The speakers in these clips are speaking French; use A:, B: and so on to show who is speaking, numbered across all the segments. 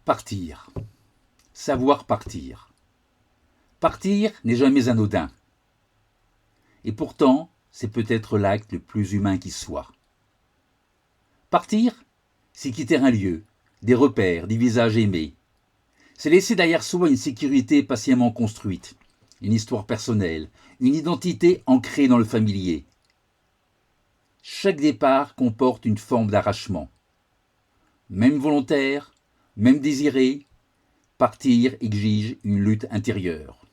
A: Partir. Savoir partir. Partir n'est jamais anodin. Et pourtant, c'est peut-être l'acte le plus humain qui soit. Partir, c'est quitter un lieu, des repères, des visages aimés. C'est laisser derrière soi une sécurité patiemment construite, une histoire personnelle, une identité ancrée dans le familier. Chaque départ comporte une forme d'arrachement. Même volontaire, même désiré, partir exige une lutte intérieure.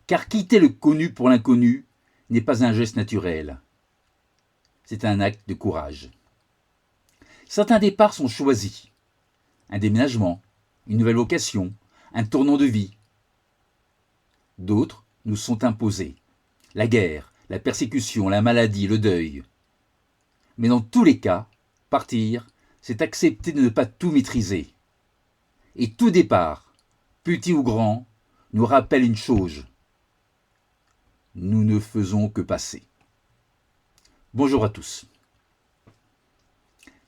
A: Car quitter le connu pour l'inconnu n'est pas un geste naturel. C'est un acte de courage. Certains départs sont choisis. Un déménagement, une nouvelle vocation, un tournant de vie. D'autres nous sont imposés. La guerre, la persécution, la maladie, le deuil. Mais dans tous les cas, partir, c'est accepter de ne pas tout maîtriser. Et tout départ, petit ou grand, nous rappelle une chose. Nous ne faisons que passer. Bonjour à tous.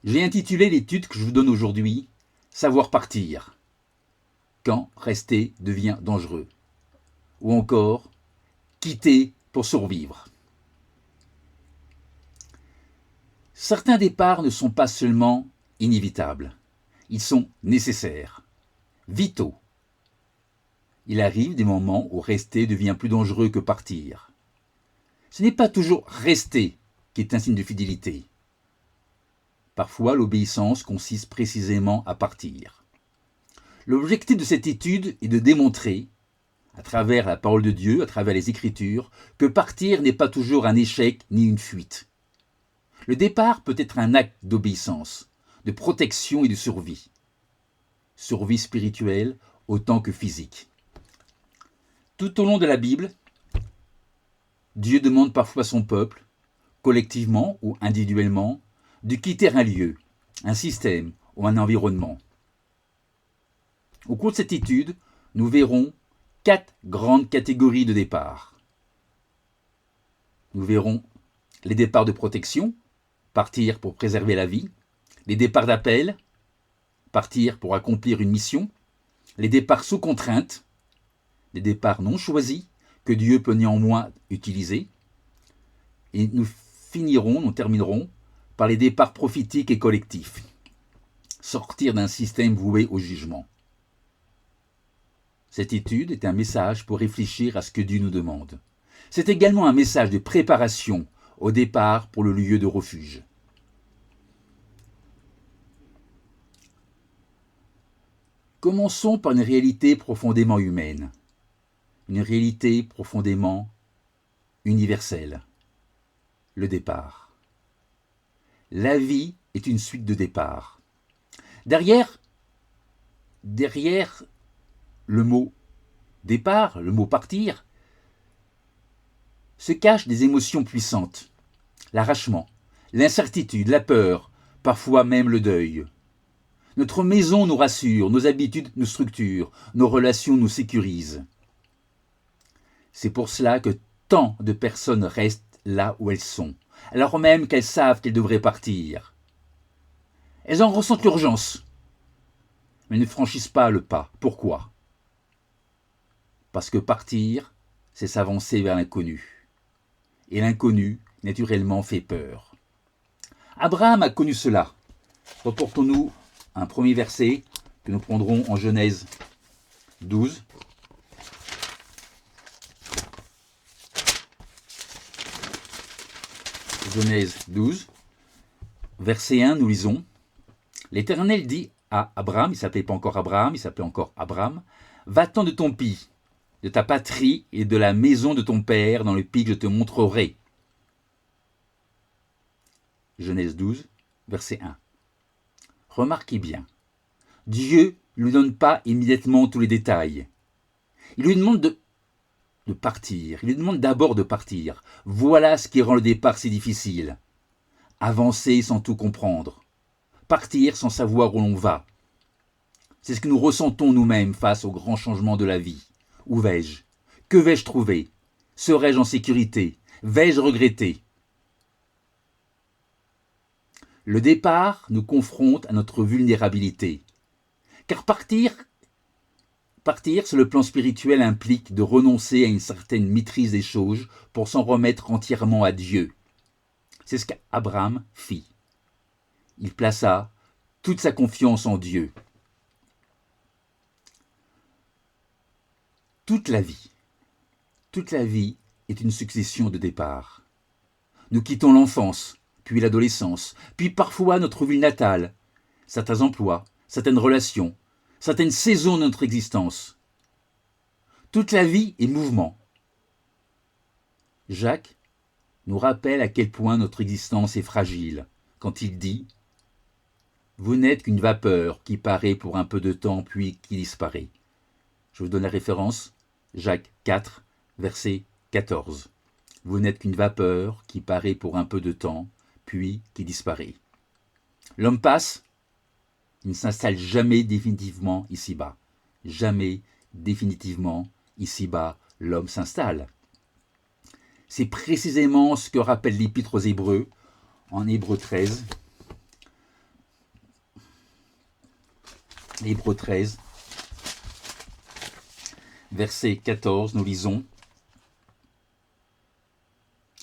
A: J'ai intitulé l'étude que je vous donne aujourd'hui « Savoir partir ». Quand rester devient dangereux. Ou encore « Quitter pour survivre ». Certains départs ne sont pas seulement inévitables, ils sont nécessaires, vitaux. Il arrive des moments où rester devient plus dangereux que partir. Ce n'est pas toujours rester qui est un signe de fidélité. Parfois, l'obéissance consiste précisément à partir. L'objectif de cette étude est de démontrer, à travers la parole de Dieu, à travers les Écritures, que partir n'est pas toujours un échec ni une fuite. Le départ peut être un acte d'obéissance, de protection et de survie. Survie spirituelle autant que physique. Tout au long de la Bible, Dieu demande parfois à son peuple, collectivement ou individuellement, de quitter un lieu, un système ou un environnement. Au cours de cette étude, nous verrons 4 grandes catégories de départs. Nous verrons les départs de protection, partir pour préserver la vie, les départs d'appel, partir pour accomplir une mission, les départs sous contrainte, les départs non choisis que Dieu peut néanmoins utiliser, et nous terminerons par les départs prophétiques et collectifs, sortir d'un système voué au jugement. Cette étude est un message pour réfléchir à ce que Dieu nous demande. C'est également un message de préparation au départ pour le lieu de refuge. Commençons par une réalité profondément humaine, une réalité profondément universelle, le départ. La vie est une suite de départs. Derrière le mot départ, le mot partir, se cachent des émotions puissantes. L'arrachement, l'incertitude, la peur, parfois même le deuil. Notre maison nous rassure, nos habitudes nous structurent, nos relations nous sécurisent. C'est pour cela que tant de personnes restent là où elles sont, alors même qu'elles savent qu'elles devraient partir. Elles en ressentent l'urgence, mais ne franchissent pas le pas. Pourquoi ? Parce que partir, c'est s'avancer vers l'inconnu. Et l'inconnu, naturellement, fait peur. Abraham a connu cela. Reportons-nous à un premier verset que nous prendrons en Genèse 12. Genèse 12, verset 1, nous lisons « L'Éternel dit à Abraham, il ne s'appelait pas encore Abraham, il s'appelait encore Abram, « Va-t'en de ton pays, de ta patrie et de la maison de ton père dans le pays que je te montrerai. » Genèse 12, verset 1. Remarquez bien, Dieu ne lui donne pas immédiatement tous les détails. Il lui demande de partir. Il lui demande d'abord de partir. Voilà ce qui rend le départ si difficile. Avancer sans tout comprendre. Partir sans savoir où l'on va. C'est ce que nous ressentons nous-mêmes face aux grands changements de la vie. Où vais-je ? Que vais-je trouver ? Serai-je en sécurité ? Vais-je regretter ? Le départ nous confronte à notre vulnérabilité. Car partir sur le plan spirituel implique de renoncer à une certaine maîtrise des choses pour s'en remettre entièrement à Dieu. C'est ce qu'Abraham fit. Il plaça toute sa confiance en Dieu. Toute la vie est une succession de départs. Nous quittons l'enfance, puis l'adolescence, puis parfois notre ville natale, certains emplois, certaines relations, certaines saisons de notre existence. Toute la vie est mouvement. Jacques nous rappelle à quel point notre existence est fragile quand il dit « Vous n'êtes qu'une vapeur qui paraît pour un peu de temps puis qui disparaît ». Je vous donne la référence, Jacques 4, verset 14. « Vous n'êtes qu'une vapeur qui paraît pour un peu de temps puis qui disparaît ». L'homme passe, il ne s'installe jamais définitivement ici-bas. Jamais définitivement ici-bas, l'homme s'installe. C'est précisément ce que rappelle l'Épître aux Hébreux, en Hébreux 13. Hébreux 13, verset 14, nous lisons.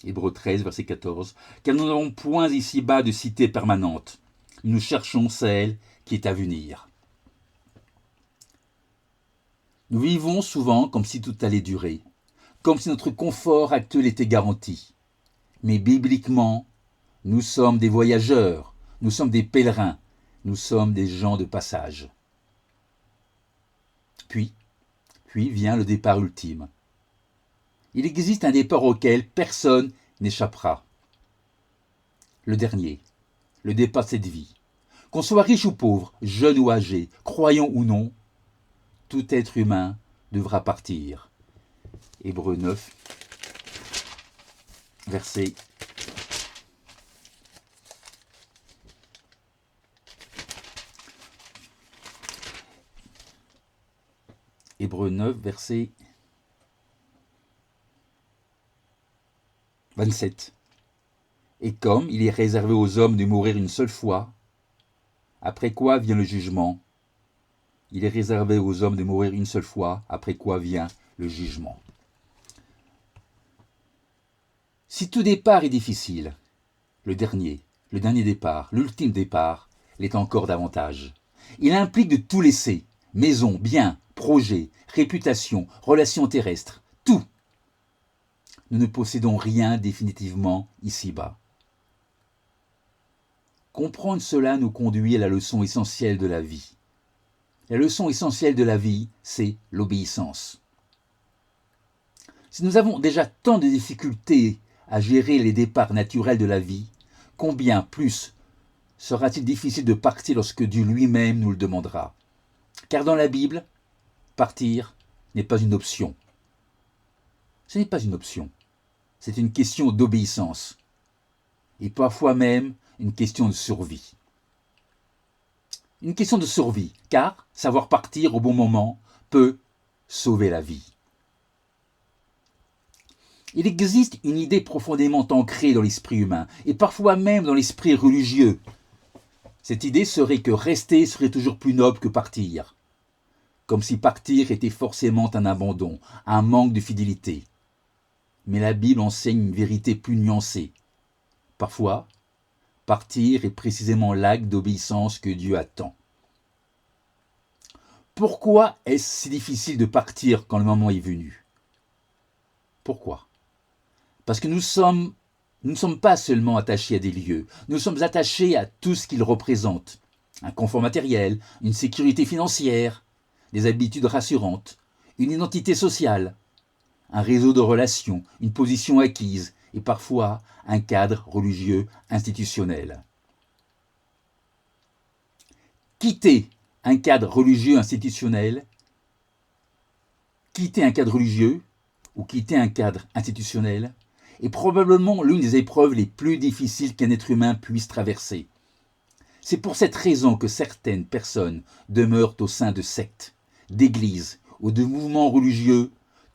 A: Hébreux 13, verset 14. « Car nous n'avons point ici-bas de cité permanente. Nous cherchons celle qui est à venir. » Nous vivons souvent comme si tout allait durer, comme si notre confort actuel était garanti. Mais bibliquement, nous sommes des voyageurs, nous sommes des pèlerins, nous sommes des gens de passage. Puis vient le départ ultime. Il existe un départ auquel personne n'échappera. Le dernier, le départ de cette vie. Qu'on soit riche ou pauvre, jeune ou âgé, croyant ou non, tout être humain devra partir. Hébreux 9, verset 27. Et comme il est réservé aux hommes de mourir une seule fois, après quoi vient le jugement. Il est réservé aux hommes de mourir une seule fois, après quoi vient le jugement. Si tout départ est difficile, le dernier départ, l'ultime départ, l'est encore davantage. Il implique de tout laisser, maison, biens, projets, réputation, relations terrestres, tout. Nous ne possédons rien définitivement ici-bas. Comprendre cela nous conduit à la leçon essentielle de la vie. La leçon essentielle de la vie, c'est l'obéissance. Si nous avons déjà tant de difficultés à gérer les départs naturels de la vie, combien plus sera-t-il difficile de partir lorsque Dieu lui-même nous le demandera. Car dans la Bible, partir n'est pas une option. Ce n'est pas une option. C'est une question d'obéissance. Et parfois même une question de survie. Une question de survie, car savoir partir au bon moment peut sauver la vie. Il existe une idée profondément ancrée dans l'esprit humain, et parfois même dans l'esprit religieux. Cette idée serait que rester serait toujours plus noble que partir, comme si partir était forcément un abandon, un manque de fidélité. Mais la Bible enseigne une vérité plus nuancée. Parfois, partir est précisément l'acte d'obéissance que Dieu attend. Pourquoi est-ce si difficile de partir quand le moment est venu ? Pourquoi ? Parce que nous ne sommes pas seulement attachés à des lieux, nous sommes attachés à tout ce qu'ils représentent. Un confort matériel, une sécurité financière, des habitudes rassurantes, une identité sociale, un réseau de relations, une position acquise et parfois un cadre religieux institutionnel. Quitter un cadre religieux institutionnel, quitter un cadre religieux ou quitter un cadre institutionnel est probablement l'une des épreuves les plus difficiles qu'un être humain puisse traverser. C'est pour cette raison que certaines personnes demeurent au sein de sectes, d'églises ou de mouvements religieux,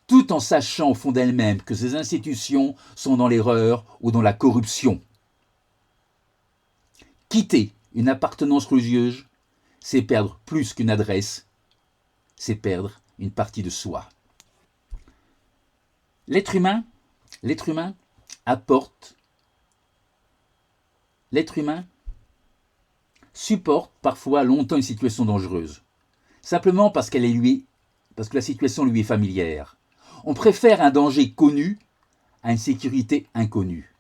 A: tout en sachant au fond d'elles-mêmes que ces institutions sont dans l'erreur ou dans la corruption. Quitter une appartenance religieuse, c'est perdre plus qu'une adresse, c'est perdre une partie de soi. L'être humain supporte parfois longtemps une situation dangereuse, simplement parce que la situation lui est familière. On préfère un danger connu à une sécurité inconnue.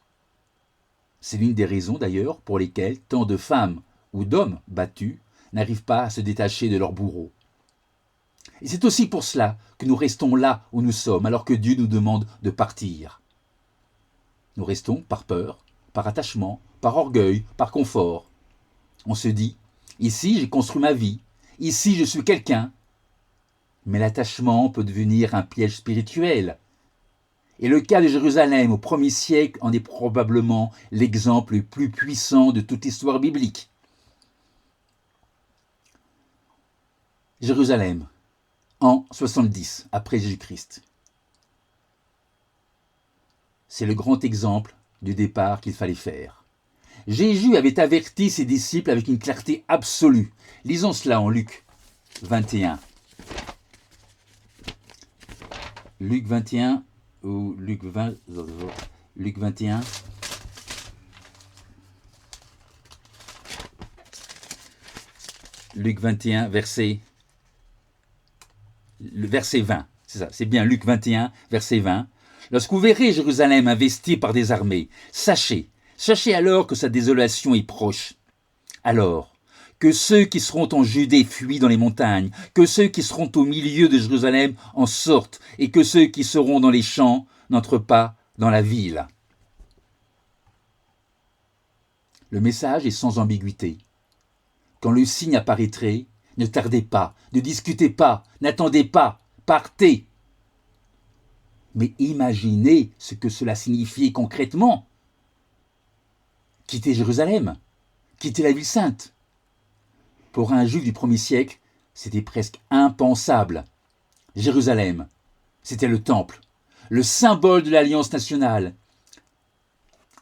A: C'est l'une des raisons d'ailleurs pour lesquelles tant de femmes ou d'hommes battus n'arrivent pas à se détacher de leur bourreau. Et c'est aussi pour cela que nous restons là où nous sommes alors que Dieu nous demande de partir. Nous restons par peur, par attachement, par orgueil, par confort. On se dit, ici j'ai construit ma vie, ici je suis quelqu'un. Mais l'attachement peut devenir un piège spirituel. Et le cas de Jérusalem au 1er siècle en est probablement l'exemple le plus puissant de toute l'histoire biblique. Jérusalem, en 70 après Jésus-Christ. C'est le grand exemple du départ qu'il fallait faire. Jésus avait averti ses disciples avec une clarté absolue. Lisons cela en Luc 21. Luc 21 ou Luc 20, Luc 21. Luc 21, verset 20. C'est ça, c'est bien Luc 21, verset 20. Lorsque vous verrez Jérusalem investie par des armées, sachez alors que sa désolation est proche. Alors, que ceux qui seront en Judée fuient dans les montagnes, que ceux qui seront au milieu de Jérusalem en sortent, et que ceux qui seront dans les champs n'entrent pas dans la ville. Le message est sans ambiguïté. Quand le signe apparaîtrait, ne tardez pas, ne discutez pas, n'attendez pas, partez. Mais imaginez ce que cela signifiait concrètement. Quitter Jérusalem, quitter la ville sainte. Pour un juif du 1er siècle, c'était presque impensable. Jérusalem, c'était le temple, le symbole de l'alliance nationale,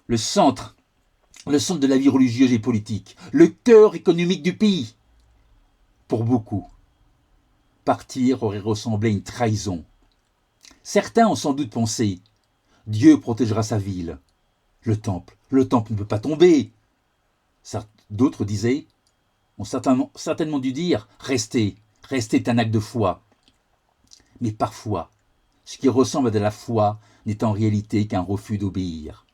A: le centre de la vie religieuse et politique, le cœur économique du pays. Pour beaucoup, partir aurait ressemblé à une trahison. Certains ont sans doute pensé « Dieu protégera sa ville. Le temple ne peut pas tomber. » D'autres disaient ont certainement dû dire « Restez est un acte de foi. » Mais parfois, ce qui ressemble à de la foi n'est en réalité qu'un refus d'obéir.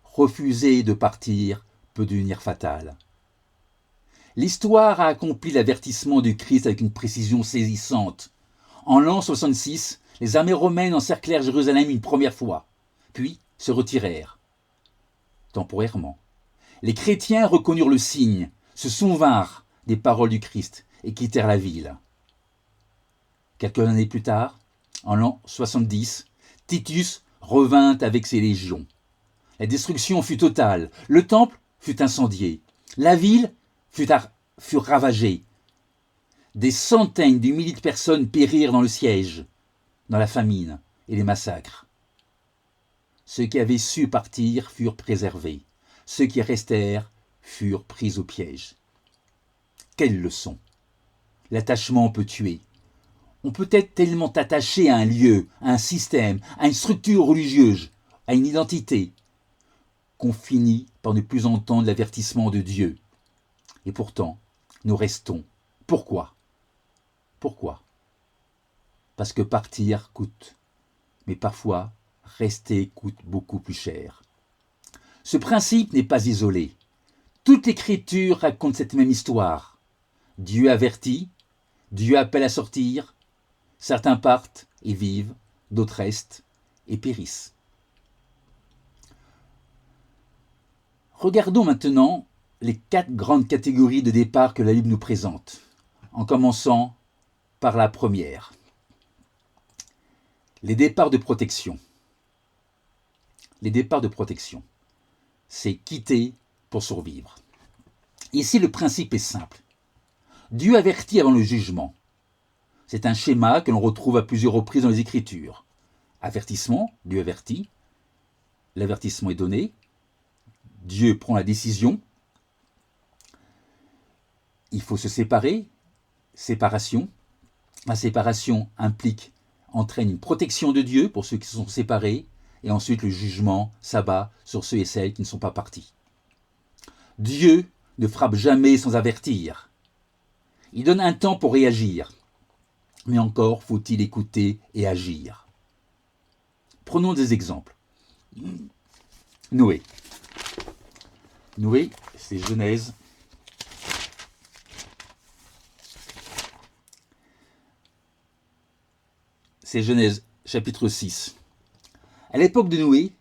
A: Refuser de partir peut devenir fatal. L'histoire a accompli l'avertissement du Christ avec une précision saisissante. En l'an 66, les armées romaines encerclèrent Jérusalem une première fois, puis se retirèrent. Temporairement. Les chrétiens reconnurent le signe, se souvinrent des paroles du Christ et quittèrent la ville. Quelques années plus tard, en l'an 70, Titus revint avec ses légions. La destruction fut totale, le temple fut incendié, la ville fut ravagée. Des centaines de milliers de personnes périrent dans le siège, dans la famine et les massacres. Ceux qui avaient su partir furent préservés. Ceux qui restèrent furent pris au piège. Quelle leçon! L'attachement peut tuer. On peut être tellement attaché à un lieu, à un système, à une structure religieuse, à une identité, qu'on finit par ne plus entendre l'avertissement de Dieu. Et pourtant, nous restons. Pourquoi? Parce que partir coûte. Mais parfois, rester coûte beaucoup plus cher. Ce principe n'est pas isolé. Toute l'Écriture raconte cette même histoire. Dieu avertit, Dieu appelle à sortir. Certains partent et vivent, d'autres restent et périssent. Regardons maintenant les 4 grandes catégories de départ que la Bible nous présente, en commençant par la première. Les départs de protection. Les départs de protection, c'est quitter pour survivre. Ici, le principe est simple. Dieu avertit avant le jugement. C'est un schéma que l'on retrouve à plusieurs reprises dans les Écritures. Avertissement, Dieu avertit. L'avertissement est donné. Dieu prend la décision. il faut se séparer, séparation. La séparation entraîne une protection de Dieu pour ceux qui sont séparés, et ensuite le jugement s'abat sur ceux et celles qui ne sont pas partis. Dieu ne frappe jamais sans avertir. Il donne un temps pour réagir, mais encore faut-il écouter et agir. Prenons des exemples. Noé. Noé, c'est Genèse. C'est Genèse chapitre 6. À l'époque de Noé,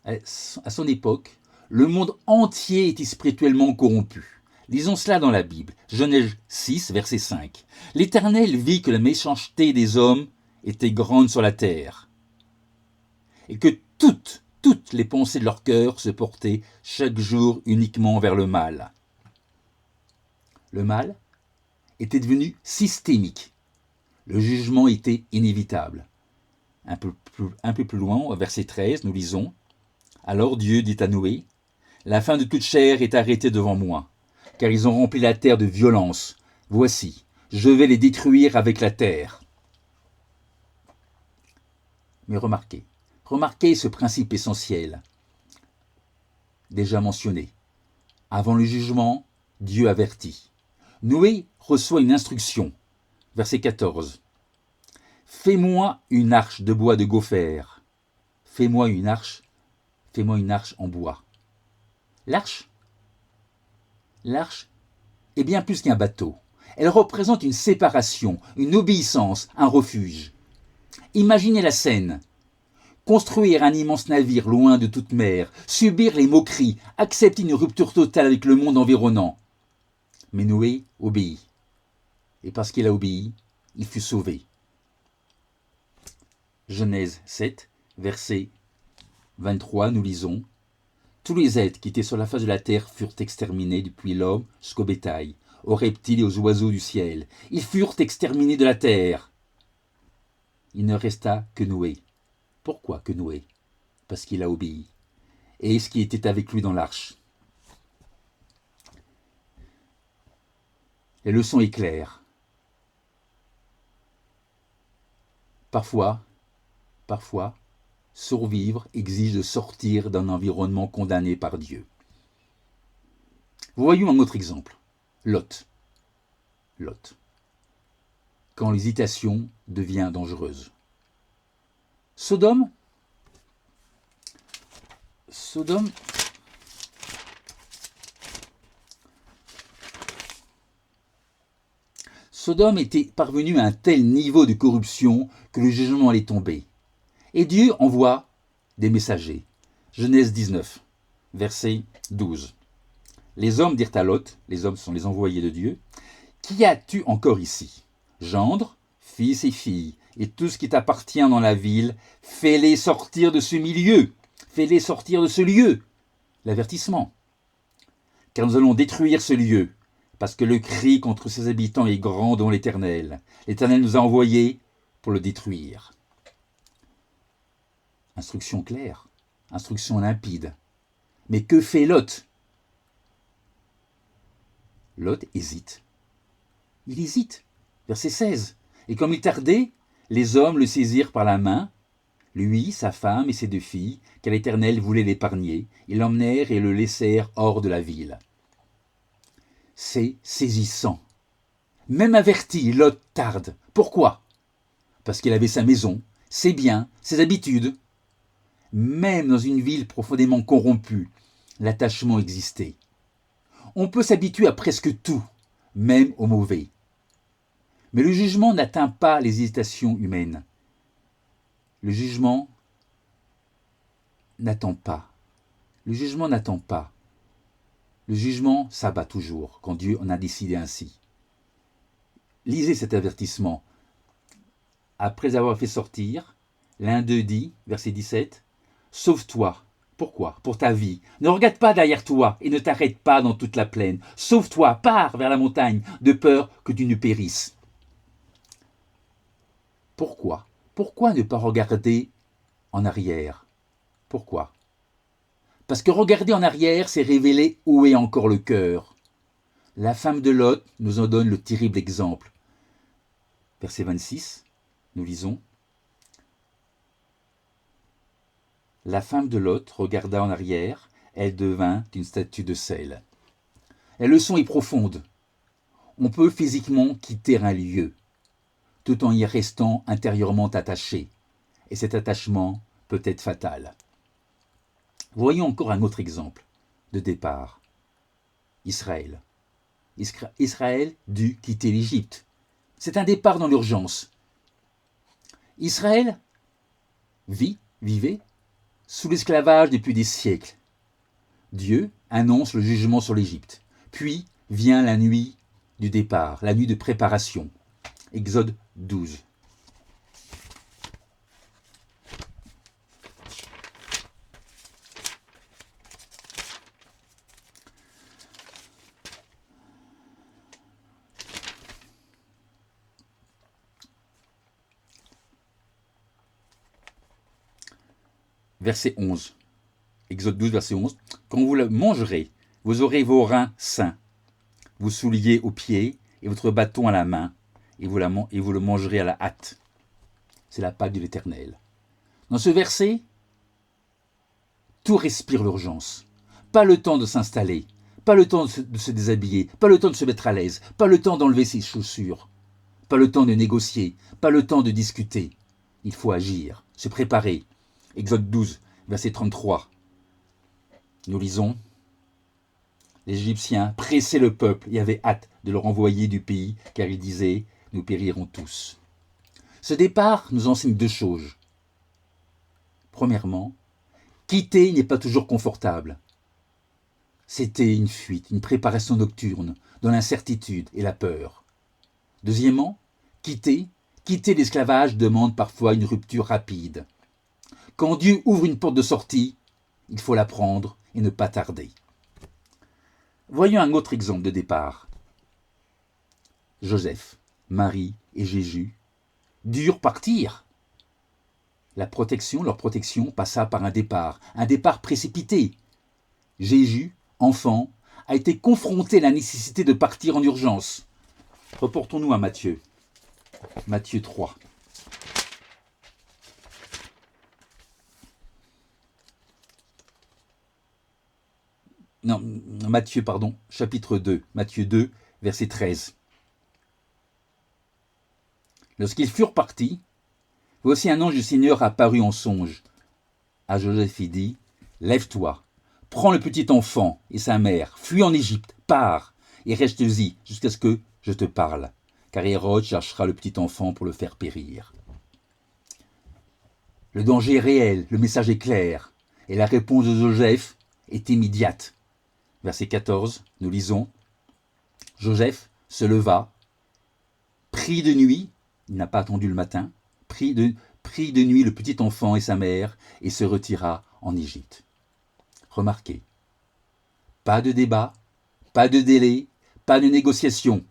A: à son époque, le monde entier était spirituellement corrompu. Lisons cela dans la Bible. Genèse 6, verset 5. L'Éternel vit que la méchanceté des hommes était grande sur la terre, et que toutes les pensées de leur cœur se portaient chaque jour uniquement vers le mal. Le mal était devenu systémique. Le jugement était inévitable. Un peu plus loin, au verset 13, nous lisons « Alors Dieu dit à Noé, « La fin de toute chair est arrêtée devant moi, car ils ont rempli la terre de violence. Voici, je vais les détruire avec la terre. » Mais remarquez ce principe essentiel, déjà mentionné. Avant le jugement, Dieu avertit. Noé reçoit une instruction. Verset 14. Fais-moi une arche de bois de gopher. Fais-moi une arche en bois. L'arche est bien plus qu'un bateau. Elle représente une séparation, une obéissance, un refuge. Imaginez la scène. Construire un immense navire loin de toute mer, subir les moqueries, accepter une rupture totale avec le monde environnant. Mais Noé obéit. Et parce qu'il a obéi, il fut sauvé. Genèse 7, verset 23, nous lisons « Tous les êtres qui étaient sur la face de la terre furent exterminés, depuis l'homme jusqu'au bétail, aux reptiles et aux oiseaux du ciel. Ils furent exterminés de la terre. » Il ne resta que Noé. Pourquoi que Noé? Parce qu'il a obéi. Et ce qui était avec lui dans l'arche. La leçon est claire. Parfois, survivre exige de sortir d'un environnement condamné par Dieu. Voyons un autre exemple. Lot. Quand l'hésitation devient dangereuse. Sodome était parvenu à un tel niveau de corruption que le jugement allait tomber. Et Dieu envoie des messagers. Genèse 19, verset 12. Les hommes dirent à Lot, les hommes sont les envoyés de Dieu, « Qui as-tu encore ici? Gendre, fils et filles, et tout ce qui t'appartient dans la ville, fais-les sortir de ce milieu, fais-les sortir de ce lieu. » L'avertissement. Car nous allons détruire ce lieu, parce que le cri contre ses habitants est grand devant l'Éternel. L'Éternel nous a envoyés pour le détruire. Instruction claire, instruction limpide. Mais que fait Lot? Lot hésite. Il hésite. Verset 16. Et comme il tardait, les hommes le saisirent par la main, lui, sa femme et ses 2 filles, car l'Éternel voulait l'épargner. Ils l'emmenèrent et le laissèrent hors de la ville. C'est saisissant. Même averti, Lot tarde. Pourquoi? Parce qu'il avait sa maison, ses biens, ses habitudes. Même dans une ville profondément corrompue, l'attachement existait. On peut s'habituer à presque tout, même au mauvais. Mais le jugement n'atteint pas les hésitations humaines. Le jugement n'attend pas. Le jugement n'attend pas. Le jugement s'abat toujours quand Dieu en a décidé ainsi. Lisez cet avertissement. Après avoir fait sortir, l'un d'eux dit, verset 17, « Sauve-toi. » Pourquoi? Pour ta vie. Ne regarde pas derrière toi et ne t'arrête pas dans toute la plaine. Sauve-toi, pars vers la montagne, de peur que tu ne périsses. Pourquoi? Pourquoi ne pas regarder en arrière? Pourquoi? Parce que regarder en arrière, c'est révéler où est encore le cœur. La femme de Lot nous en donne le terrible exemple. Verset 26, nous lisons. La femme de Lot regarda en arrière, elle devint une statue de sel. La leçon est profonde. On peut physiquement quitter un lieu, tout en y restant intérieurement attaché, et cet attachement peut être fatal. Voyons encore un autre exemple de départ. Israël. Israël dut quitter l'Égypte. C'est un départ dans l'urgence. Israël vivait sous l'esclavage depuis des siècles. Dieu annonce le jugement sur l'Égypte. Puis vient la nuit du départ, la nuit de préparation. Exode 12. Verset 11. Exode 12, verset 11. Quand vous le mangerez, vous aurez vos reins sains, vos souliers aux pieds et votre bâton à la main, et vous le mangerez à la hâte. C'est la Pâque de l'Éternel. Dans ce verset, tout respire l'urgence. Pas le temps de s'installer, pas le temps de se déshabiller, pas le temps de se mettre à l'aise, pas le temps d'enlever ses chaussures, pas le temps de négocier, pas le temps de discuter. Il faut agir, se préparer. Exode 12, verset 33. Nous lisons. Les Égyptiens pressaient le peuple et avaient hâte de le renvoyer du pays, car ils disaient « Nous périrons tous ». Ce départ nous enseigne deux choses. Premièrement, quitter n'est pas toujours confortable. C'était une fuite, une préparation nocturne, dans l'incertitude et la peur. Deuxièmement, quitter l'esclavage demande parfois une rupture rapide. Quand Dieu ouvre une porte de sortie, il faut la prendre et ne pas tarder. Voyons un autre exemple de départ. Joseph, Marie et Jésus durent partir. Leur protection passa par un départ précipité. Jésus, enfant, a été confronté à la nécessité de partir en urgence. Reportons-nous à Matthieu. Matthieu 3. Chapitre 2. Matthieu 2, verset 13. Lorsqu'ils furent partis, voici un ange du Seigneur apparut en songe. À Joseph il dit, « Lève-toi, prends le petit enfant et sa mère, fuis en Égypte, pars, et reste-y jusqu'à ce que je te parle, car Hérode cherchera le petit enfant pour le faire périr. » Le danger est réel, le message est clair, et la réponse de Joseph est immédiate. Verset 14, nous lisons. Joseph se leva, prit de nuit, il n'a pas attendu le matin, prit de nuit le petit enfant et sa mère et se retira en Égypte. Remarquez, pas de débat, pas de délai, pas de négociation.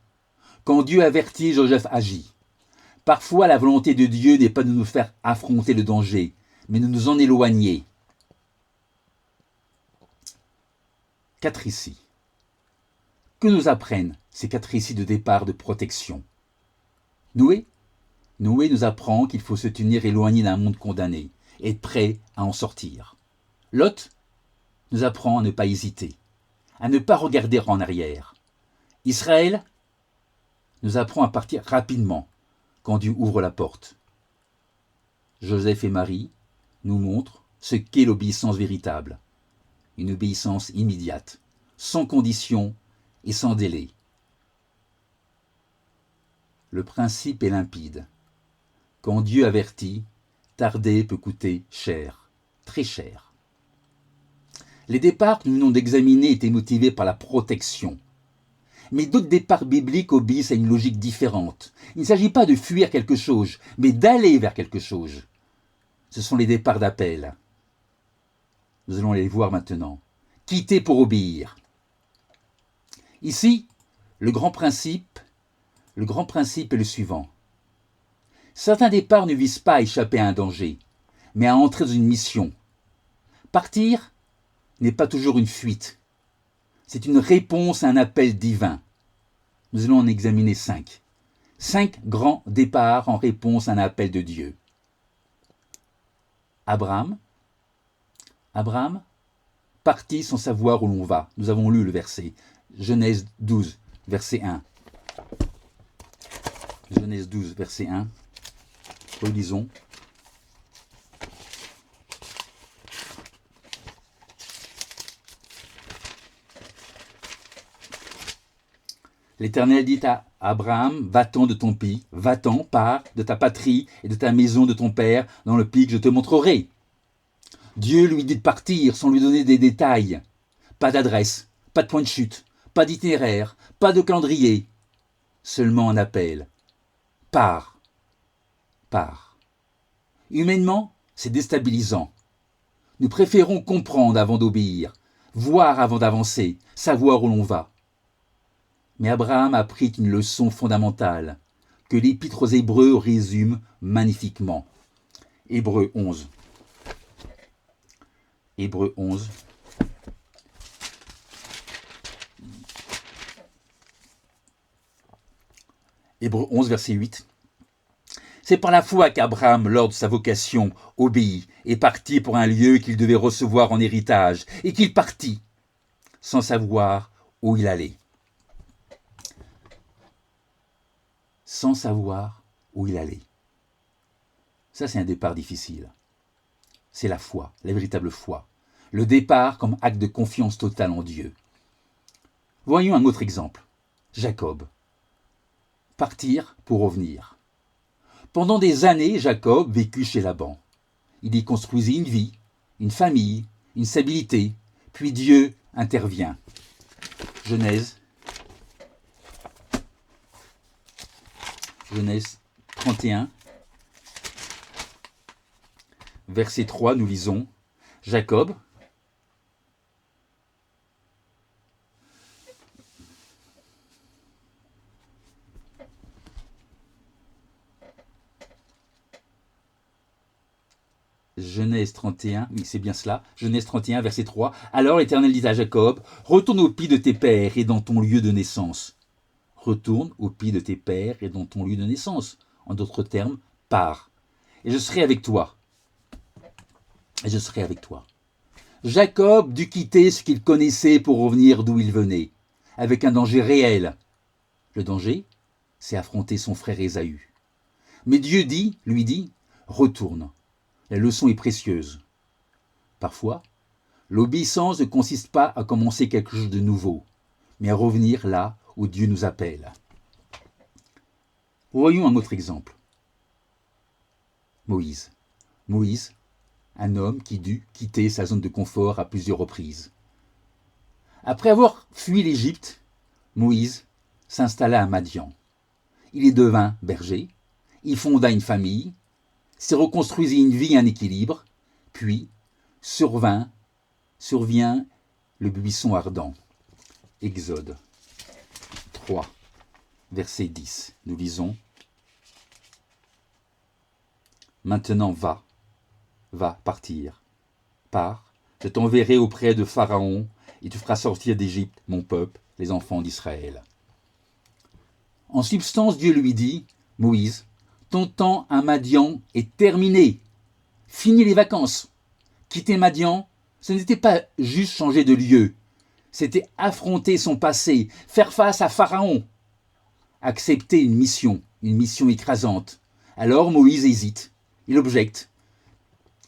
A: Quand Dieu avertit, Joseph agit. Parfois, la volonté de Dieu n'est pas de nous faire affronter le danger, mais de nous en éloigner. 4 récits. Que nous apprennent ces 4 récits de départ de protection? Noé nous apprend qu'il faut se tenir éloigné d'un monde condamné, être prêt à en sortir. Lot nous apprend à ne pas hésiter, à ne pas regarder en arrière. Israël nous apprend à partir rapidement quand Dieu ouvre la porte. Joseph et Marie nous montrent ce qu'est l'obéissance véritable. Une obéissance immédiate, sans condition et sans délai. Le principe est limpide. Quand Dieu avertit, tarder peut coûter cher, très cher. Les départs que nous venons d'examiner étaient motivés par la protection. Mais d'autres départs bibliques obéissent à une logique différente. Il ne s'agit pas de fuir quelque chose, mais d'aller vers quelque chose. Ce sont les départs d'appel. Nous allons les voir maintenant. Quitter pour obéir. Ici, le grand principe est le suivant. Certains départs ne visent pas à échapper à un danger, mais à entrer dans une mission. Partir n'est pas toujours une fuite. C'est une réponse à un appel divin. Nous allons en examiner 5. 5 grands départs en réponse à un appel de Dieu. Abraham partit sans savoir où l'on va. Nous avons lu le verset. Genèse 12, verset 1. Genèse 12, verset 1. Relisons. L'Éternel dit à Abraham, va-t'en de ton pays, va-t'en, pars de ta patrie et de ta maison de ton père dans le pays que je te montrerai. Dieu lui dit de partir sans lui donner des détails. Pas d'adresse, pas de point de chute, pas d'itinéraire, pas de calendrier. Seulement un appel. Pars. Pars. Humainement, c'est déstabilisant. Nous préférons comprendre avant d'obéir, voir avant d'avancer, savoir où l'on va. Mais Abraham a appris une leçon fondamentale que l'Épître aux Hébreux résume magnifiquement. Hébreux 11. Hébreux 11. Hébreux 11, verset 8. C'est par la foi qu'Abraham, lors de sa vocation, obéit et partit pour un lieu qu'il devait recevoir en héritage, et qu'il partit sans savoir où il allait. Sans savoir où il allait. Ça, c'est un départ difficile. C'est la foi, la véritable foi. Le départ comme acte de confiance totale en Dieu. Voyons un autre exemple. Jacob. Partir pour revenir. Pendant des années, Jacob vécut chez Laban. Il y construisit une vie, une famille, une stabilité. Puis Dieu intervient. Genèse 31, verset 3, nous lisons Jacob Genèse 31, oui c'est bien cela, Genèse 31, verset 3. Alors l'Éternel dit à Jacob, retourne au pays de tes pères et dans ton lieu de naissance. Retourne au pays de tes pères et dans ton lieu de naissance. En d'autres termes, pars. Et je serai avec toi. Et je serai avec toi. Jacob dut quitter ce qu'il connaissait pour revenir d'où il venait, avec un danger réel. Le danger, c'est affronter son frère Ésaü. Mais Dieu lui dit, retourne. La leçon est précieuse. Parfois, l'obéissance ne consiste pas à commencer quelque chose de nouveau, mais à revenir là où Dieu nous appelle. Voyons un autre exemple. Moïse, un homme qui dut quitter sa zone de confort à plusieurs reprises. Après avoir fui l'Égypte, Moïse s'installa à Madian. Il y devint berger, il fonda une famille, s'y reconstruisit une vie et un équilibre, puis survient le buisson ardent. Exode 3, verset 10. Nous lisons. Maintenant va partir. Pars, je t'enverrai auprès de Pharaon, et tu feras sortir d'Égypte mon peuple, les enfants d'Israël. En substance, Dieu lui dit, Moïse, ton temps à Madian est terminé. Fini les vacances. Quitter Madian, ce n'était pas juste changer de lieu. C'était affronter son passé, faire face à Pharaon. Accepter une mission écrasante. Alors Moïse hésite. Il objecte.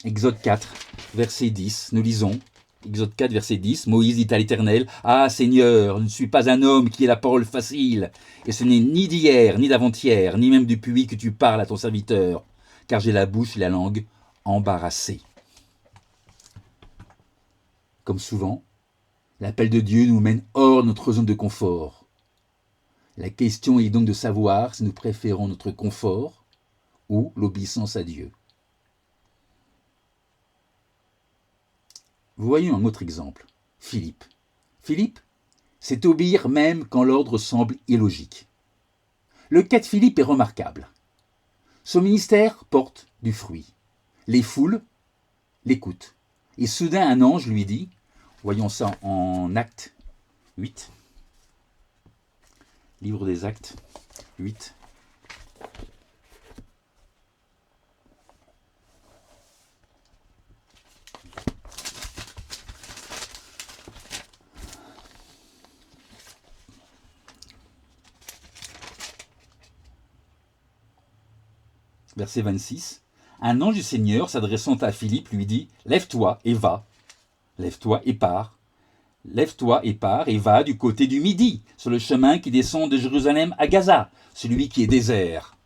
A: Exode 4, verset 10, nous lisons. Exode 4, verset 10, Moïse dit à l'Éternel, « Ah Seigneur, je ne suis pas un homme qui ait la parole facile, et ce n'est ni d'hier, ni d'avant-hier, ni même depuis que tu parles à ton serviteur, car j'ai la bouche et la langue embarrassées. » Comme souvent, l'appel de Dieu nous mène hors de notre zone de confort. La question est donc de savoir si nous préférons notre confort ou l'obéissance à Dieu. Voyons un autre exemple. Philippe. Philippe, c'est obéir même quand l'ordre semble illogique. Le cas de Philippe est remarquable. Son ministère porte du fruit. Les foules l'écoutent. Et soudain un ange lui dit, voyons ça en Actes 8, Livre des Actes, 8. Verset 26. Un ange du Seigneur, s'adressant à Philippe, lui dit « Lève-toi et va. Lève-toi et pars. Lève-toi et pars et va du côté du Midi, sur le chemin qui descend de Jérusalem à Gaza, celui qui est désert. »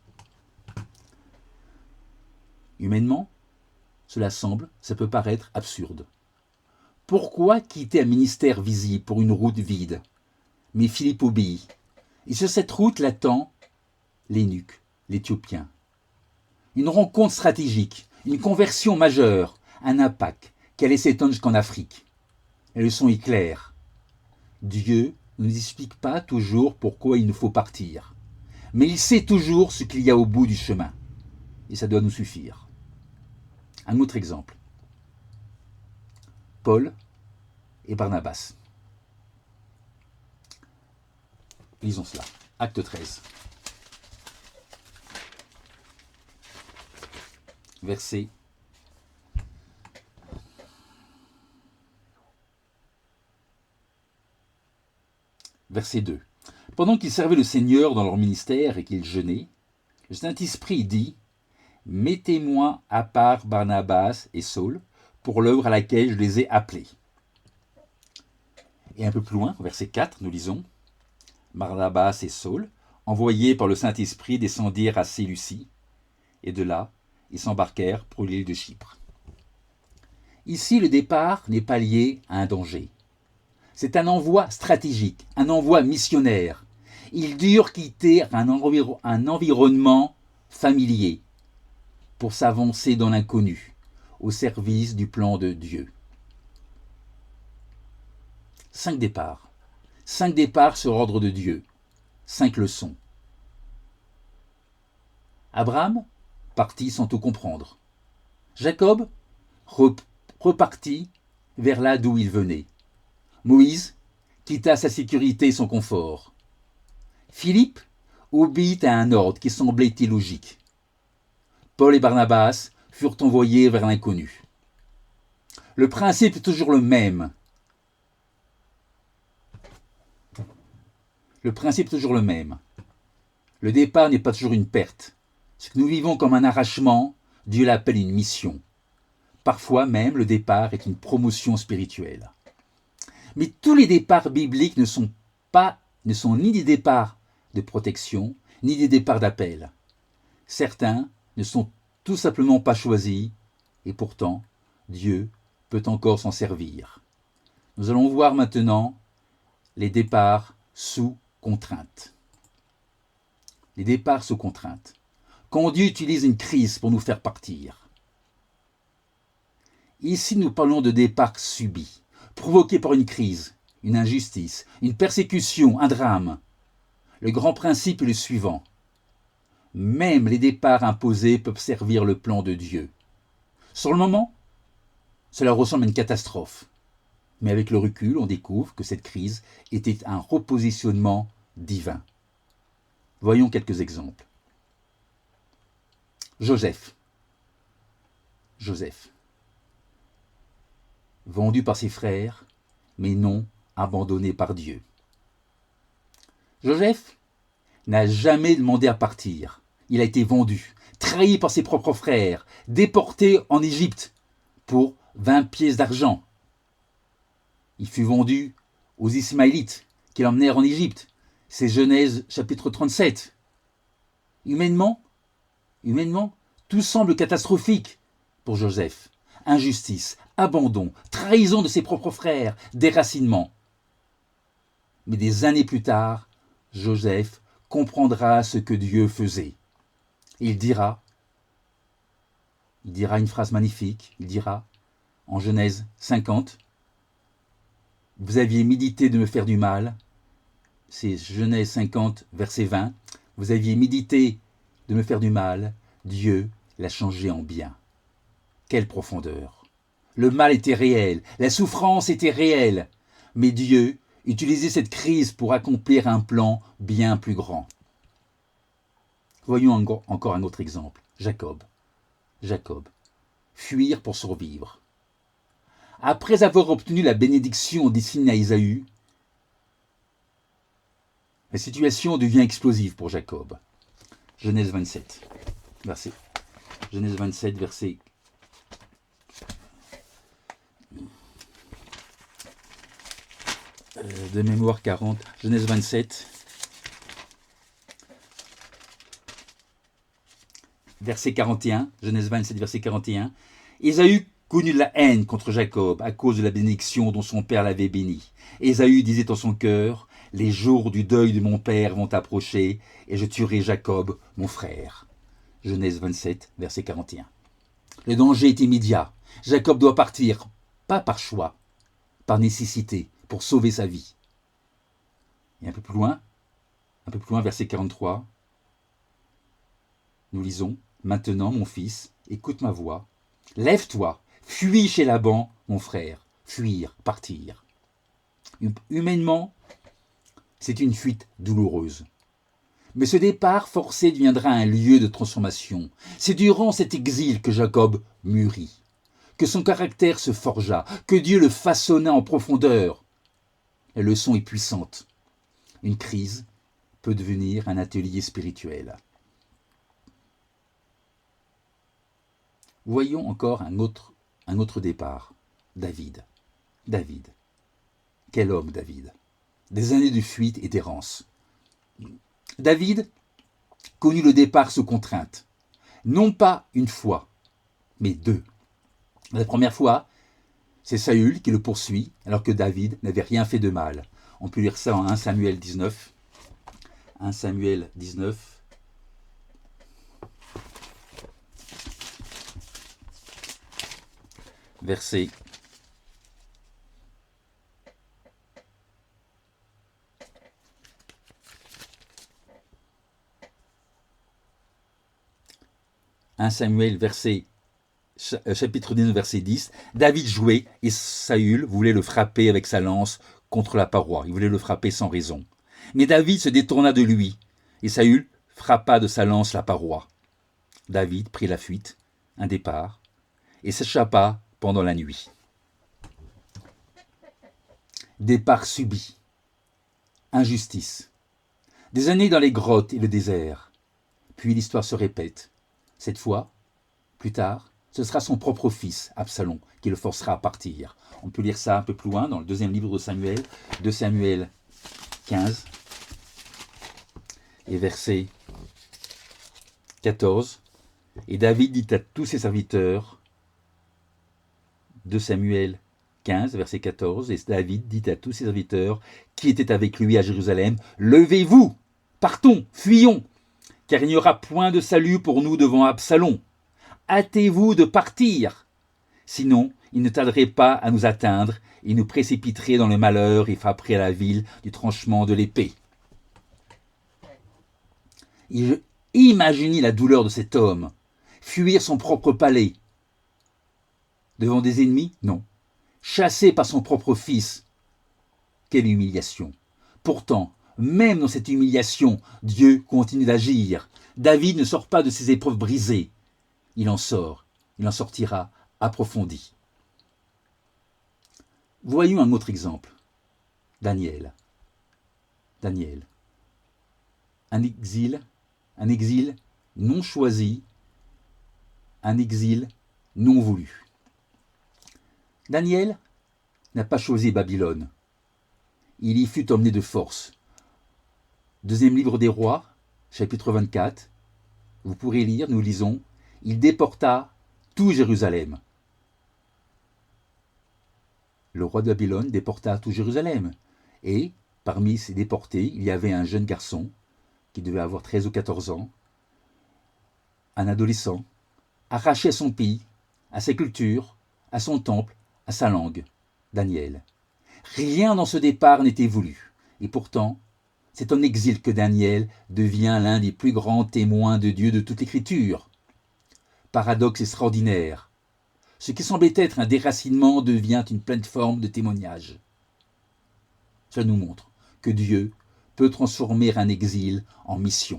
A: Humainement, ça peut paraître absurde. Pourquoi quitter un ministère visible pour une route vide? Mais Philippe obéit. Et sur cette route l'attend l'Eunuque, l'Éthiopien. Une rencontre stratégique, une conversion majeure, un impact qui allait s'étendre jusqu'en Afrique. La leçon est claire. Dieu ne nous explique pas toujours pourquoi il nous faut partir. Mais il sait toujours ce qu'il y a au bout du chemin. Et ça doit nous suffire. Un autre exemple. Paul et Barnabas. Lisons cela. Acte 13. Verset 2. Pendant qu'ils servaient le Seigneur dans leur ministère et qu'ils jeûnaient, le Saint-Esprit dit « Mettez-moi à part Barnabas et Saul pour l'œuvre à laquelle je les ai appelés. » Et un peu plus loin, au verset 4, nous lisons « Barnabas et Saul, envoyés par le Saint-Esprit, descendirent à Séleucie, et de là, ils s'embarquèrent pour l'île de Chypre. » Ici, le départ n'est pas lié à un danger. C'est un envoi stratégique, un envoi missionnaire. Ils durent quitter un environnement familier pour s'avancer dans l'inconnu, au service du plan de Dieu. 5 départs. 5 départs sur ordre de Dieu. 5 leçons. Abraham partit sans tout comprendre. Jacob repartit vers là d'où il venait. Moïse quitta sa sécurité et son confort. Philippe obéit à un ordre qui semblait illogique. Paul et Barnabas furent envoyés vers l'inconnu. Le principe est toujours le même. Le départ n'est pas toujours une perte. Ce que nous vivons comme un arrachement, Dieu l'appelle une mission. Parfois même, le départ est une promotion spirituelle. Mais tous les départs bibliques ne sont ni des départs de protection, ni des départs d'appel. Certains ne sont tout simplement pas choisis, et pourtant, Dieu peut encore s'en servir. Nous allons voir maintenant les départs sous contrainte. Les départs sous contrainte. Quand Dieu utilise une crise pour nous faire partir. Ici, nous parlons de départs subis, provoqués par une crise, une injustice, une persécution, un drame. Le grand principe est le suivant. Même les départs imposés peuvent servir le plan de Dieu. Sur le moment, cela ressemble à une catastrophe. Mais avec le recul, on découvre que cette crise était un repositionnement divin. Voyons quelques exemples. Joseph, vendu par ses frères, mais non abandonné par Dieu. Joseph n'a jamais demandé à partir. Il a été vendu, trahi par ses propres frères, déporté en Égypte pour 20 pièces d'argent. Il fut vendu aux Ismaélites qui l'emmenèrent en Égypte. C'est Genèse chapitre 37. Humainement, tout semble catastrophique pour Joseph. Injustice, abandon, trahison de ses propres frères, déracinement. Mais des années plus tard, Joseph comprendra ce que Dieu faisait. Et il dira une phrase magnifique, il dira en Genèse 50, « Vous aviez médité de me faire du mal », c'est Genèse 50, verset 20, « Vous aviez médité de me faire du mal, Dieu l'a changé en bien. » Quelle profondeur! Le mal était réel, la souffrance était réelle, mais Dieu utilisait cette crise pour accomplir un plan bien plus grand. Voyons encore un autre exemple. Jacob. Fuir pour survivre. Après avoir obtenu la bénédiction destinée à Ésaü, la situation devient explosive pour Jacob. Genèse 27, verset de mémoire 40, Genèse 27, verset 41, Genèse 27, verset 41. Ésaü connut la haine contre Jacob à cause de la bénédiction dont son père l'avait béni. Ésaü disait en son cœur, les jours du deuil de mon père vont approcher, et je tuerai Jacob, mon frère. Genèse 27, verset 41. Le danger est immédiat. Jacob doit partir, pas par choix, par nécessité, pour sauver sa vie. Et un peu plus loin, verset 43, nous lisons, maintenant, mon fils, écoute ma voix, lève-toi, fuis chez Laban, mon frère, fuir, partir. Humainement, c'est une fuite douloureuse. Mais ce départ forcé deviendra un lieu de transformation. C'est durant cet exil que Jacob mûrit, que son caractère se forgea, que Dieu le façonna en profondeur. La leçon est puissante. Une crise peut devenir un atelier spirituel. Voyons encore un autre départ. David. Quel homme, David. Des années de fuite et d'errance. David connut le départ sous contrainte. Non pas une fois, mais deux. La première fois, c'est Saül qui le poursuit, alors que David n'avait rien fait de mal. On peut lire ça en 1 Samuel 19. 1 Samuel 19. Verset 1 Samuel chapitre 19 verset 10, David jouait et Saül voulait le frapper avec sa lance contre la paroi. Il voulait le frapper sans raison. Mais David se détourna de lui et Saül frappa de sa lance la paroi. David prit la fuite, un départ, et s'échappa pendant la nuit. Départ subi. Injustice. Des années dans les grottes et le désert. Puis l'histoire se répète. Cette fois, plus tard, ce sera son propre fils, Absalom, qui le forcera à partir. On peut lire ça un peu plus loin dans le deuxième livre de Samuel, 2 Samuel 15, et verset 14. Et David dit à tous ses serviteurs, 2 Samuel 15, verset 14, et David dit à tous ses serviteurs qui étaient avec lui à Jérusalem, « Levez-vous, partons, fuyons, car il n'y aura point de salut pour nous devant Absalom. Hâtez-vous de partir, sinon il ne tarderait pas à nous atteindre, et nous précipiterait dans le malheur et frapperait à la ville du tranchement de l'épée. » Imaginez la douleur de cet homme, fuir son propre palais. Devant des ennemis? Non. Chassé par son propre fils. Quelle humiliation. Pourtant, même dans cette humiliation, Dieu continue d'agir. David ne sort pas de ses épreuves brisées. Il en sortira approfondi. Voyons un autre exemple. Daniel. Un exil non choisi, un exil non voulu. Daniel n'a pas choisi Babylone. Il y fut emmené de force. Deuxième livre des rois, chapitre 24. Vous pourrez lire, nous lisons, il déporta tout Jérusalem. Le roi de Babylone déporta tout Jérusalem. Et parmi ces déportés, il y avait un jeune garçon qui devait avoir 13 ou 14 ans, un adolescent, arraché à son pays, à sa culture, à son temple, à sa langue, Daniel. Rien dans ce départ n'était voulu. Et pourtant, c'est en exil que Daniel devient l'un des plus grands témoins de Dieu de toute l'Écriture. Paradoxe extraordinaire. Ce qui semblait être un déracinement devient une plateforme de témoignage. Cela nous montre que Dieu peut transformer un exil en mission.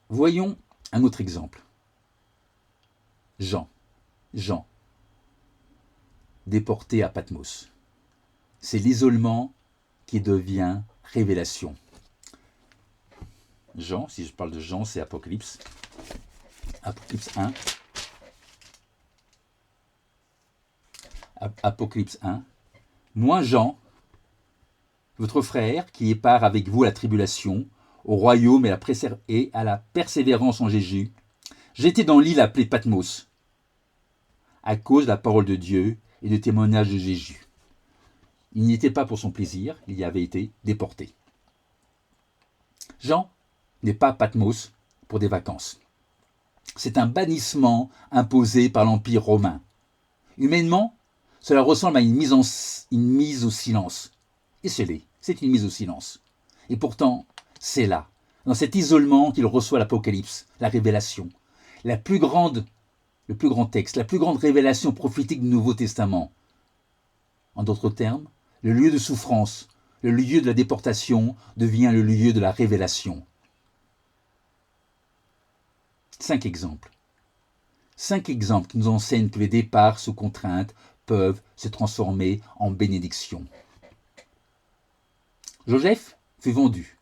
A: Voyons un autre exemple. Jean, déporté à Patmos. C'est l'isolement qui devient révélation. Jean, si je parle de Jean, c'est Apocalypse. Apocalypse 1. Apocalypse 1. Moi, Jean, votre frère, qui est part avec vous à la tribulation, au royaume et à la persévérance en Jésus, j'étais dans l'île appelée Patmos, à cause de la parole de Dieu et du témoignage de Jésus. Il n'y était pas pour son plaisir, il y avait été déporté. Jean n'est pas à Patmos pour des vacances. C'est un bannissement imposé par l'Empire romain. Humainement, cela ressemble à une mise au silence. Et c'est une mise au silence. Et pourtant, c'est là, dans cet isolement qu'il reçoit l'Apocalypse, la révélation, le plus grand texte, la plus grande révélation prophétique du Nouveau Testament. En d'autres termes, le lieu de souffrance, le lieu de la déportation devient le lieu de la révélation. 5 exemples. 5 exemples qui nous enseignent que les départs sous contrainte peuvent se transformer en bénédiction. Joseph fut vendu